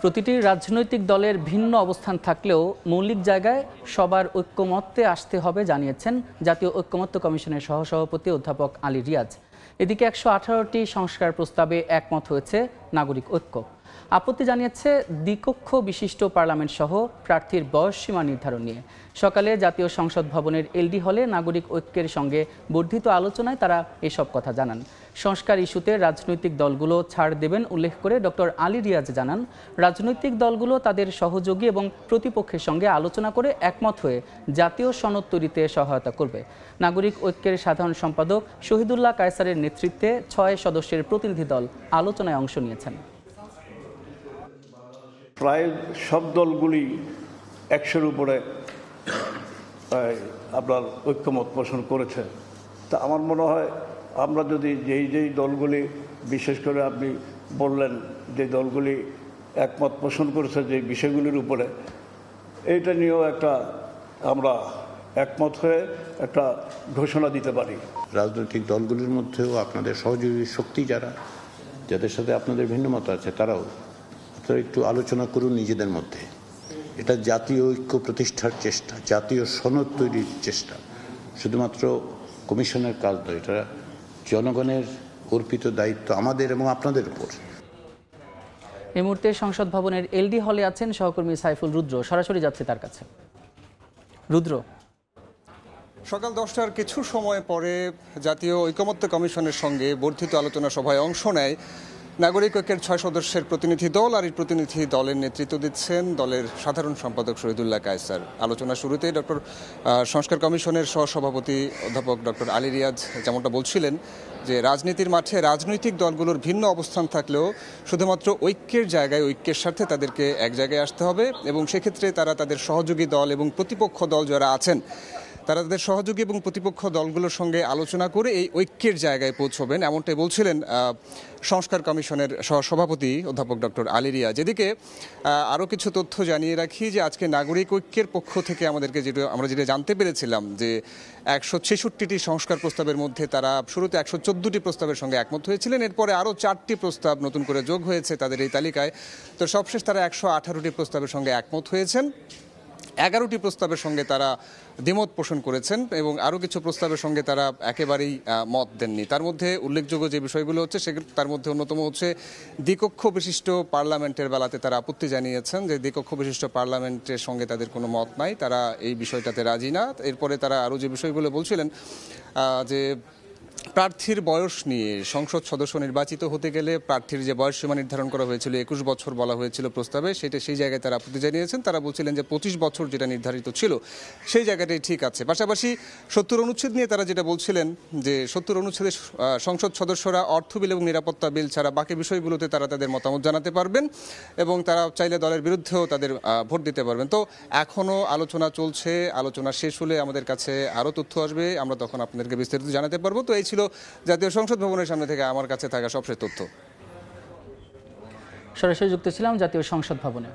প্রতিটি রাজনৈতিক দলের ভিন্ন অবস্থান থাকলেও মৌলিক জায়গায় সবার ঐক্যমত্যে আসতে হবে জানিয়েছেন জাতীয় ঐক্যমত্য কমিশনের সহসভাপতি অধ্যাপক আলী রিয়াজ। এদিকে ১১৮টি সংস্কার প্রস্তাবে একমত হয়েছে নাগরিক ঐক্য। আপত্তি জানিয়েছে দ্বিকক্ষ বিশিষ্ট পার্লামেন্ট সহ প্রার্থীর বয়সসীমা নির্ধারণ নিয়ে। সকালে জাতীয় সংসদ ভবনের এলডি হলে নাগরিক ঐক্যের সঙ্গে বর্ধিত আলোচনায় তারা এসব কথা জানান। সংস্কার ইস্যুতে রাজনৈতিক দলগুলো ছাড় দেবেন উল্লেখ করে ডক্টর আলী রিয়াজ জানান, রাজনৈতিক দলগুলো তাদের সহযোগী এবং প্রতিপক্ষের সঙ্গে আলোচনা করে একমত হয়ে জাতীয় সনদ তৈরিতে সহায়তা করবে। নাগরিক ঐক্যের সাধারণ সম্পাদক শহীদুল্লাহ কায়সারের নেতৃত্বে ৬ সদস্যের প্রতিনিধি দল আলোচনায় অংশ নিয়েছেন। প্রায় সব দলগুলি ১০০-র উপরে আপনার ঐক্যমত পোষণ করেছে। তা আমার মনে হয় আমরা যদি যেই দলগুলি, বিশেষ করে আপনি বললেন যে দলগুলি একমত পোষণ করেছে যে বিষয়গুলির উপরে, এইটা নিয়েও আমরা একমত হয়ে একটা ঘোষণা দিতে পারি। রাজনৈতিক দলগুলির মধ্যেও আপনাদের সহযোগী শক্তি যাদের সাথে আপনাদের ভিন্ন মত আছে, তারাও একটু আলোচনা করুন নিজেদের মধ্যে। এটা জাতীয় ঐক্য প্রতিষ্ঠার চেষ্টা, জাতীয় সনদ তৈরির চেষ্টা। শুধুমাত্র কমিশনের কাজ নয়, এটা জনগণের অর্পিত দায়িত্ব আমাদের এবং আপনাদের উপর। এই মুহূর্তে সংসদ ভবনের এলডি হলে আছেন সহকর্মী সাইফুল রুদ্র, সরাসরি যাচ্ছে তার কাছে। রুদ্র, সকাল 10টার কিছু সময় পরে জাতীয় ঐকমত্য কমিশনের সঙ্গে বর্ধিত আলোচনা সভায় অংশ নেয় নাগরিক ঐক্যের ৬ সদস্যের প্রতিনিধি দল। আর এই প্রতিনিধি দলের নেতৃত্ব দিচ্ছেন দলের সাধারণ সম্পাদক শহীদুল্লাহ কায়সার। আলোচনা শুরুতে সংস্কার কমিশনের সহসভাপতি অধ্যাপক ডক্টর আলী রিয়াজ যেমনটা বলছিলেন যে রাজনীতির মাঠে রাজনৈতিক দলগুলোর ভিন্ন অবস্থান থাকলেও শুধুমাত্র ঐক্যের জায়গায়, ঐক্যের স্বার্থে তাদেরকে এক জায়গায় আসতে হবে এবং সেক্ষেত্রে তারা তাদের সহযোগী দল এবং প্রতিপক্ষ দল যারা আছেন তারা তাদের সহযোগী এবং প্রতিপক্ষ দলগুলোর সঙ্গে আলোচনা করে এই ঐক্যের জায়গায় পৌঁছবেন, এমনটাই বলছিলেন সংস্কার কমিশনের সহসভাপতি অধ্যাপক ডক্টর আলী রিয়াজ। এদিকে আরও কিছু তথ্য জানিয়ে রাখি যে আজকে নাগরিক ঐক্যের পক্ষ থেকে আমরা যেটা জানতে পেরেছিলাম যে ১৬৬টি সংস্কার প্রস্তাবের মধ্যে তারা শুরুতে ১১৪টি প্রস্তাবের সঙ্গে একমত হয়েছিলেন। এরপরে আরও 4টি প্রস্তাব নতুন করে যোগ হয়েছে তাদের এই তালিকায়। তো সবশেষ তারা ১১৮টি প্রস্তাবের সঙ্গে একমত হয়েছেন। 11টি প্রস্তাবের সঙ্গে তারা দ্বিমত পোষণ করেছেন এবং আরও কিছু প্রস্তাবের সঙ্গে তারা একেবারেই মত দেননি। তার মধ্যে উল্লেখযোগ্য যে বিষয়গুলো হচ্ছে তার মধ্যে অন্যতম হচ্ছে দ্বিকক্ষ বিশিষ্ট পার্লামেন্টের বেলাতে তারা আপত্তি জানিয়েছেন যে দ্বিকক্ষ বিশিষ্ট পার্লামেন্টের সঙ্গে তাদের কোনো মত নাই, তারা এই বিষয়টাতে রাজি না। এরপরে তারা আরও যে বিষয়গুলো বলছিলেন যে প্রার্থীর বয়স নিয়ে, সংসদ সদস্য নির্বাচিত হতে গেলে প্রার্থীর যে বয়সসীমা নির্ধারণ করা হয়েছিল ২১ বছর বলা হয়েছিল প্রস্তাবে, সেই জায়গায় তারা আপত্তি জানিয়েছেন। তারা বলছিলেন যে ২৫ বছর যেটা নির্ধারিত ছিল সেই জায়গাটাই ঠিক আছে। পাশাপাশি ৭০ অনুচ্ছেদ নিয়ে তারা যেটা বলছিলেন যে ৭০ অনুচ্ছেদে সংসদ সদস্যরা অর্থ বিল এবং নিরাপত্তা বিল ছাড়া বাকি বিষয়গুলোতে তারা তাদের মতামত জানাতে পারবেন এবং তারা চাইলে দলের বিরুদ্ধেও তাদের ভোট দিতে পারবেন। তো এখনও আলোচনা চলছে, আলোচনা শেষ হলে আমাদের কাছে আরও তথ্য আসবে, আমরা তখন আপনাদেরকে বিস্তারিত জানাতে পারবো। তো এই ছিল জাতীয় সংসদ ভবনের সামনে থেকে আমার কাছে থাকা সবশেষ তথ্য। সরাসরি যুক্ত ছিলাম জাতীয় সংসদ ভবনে।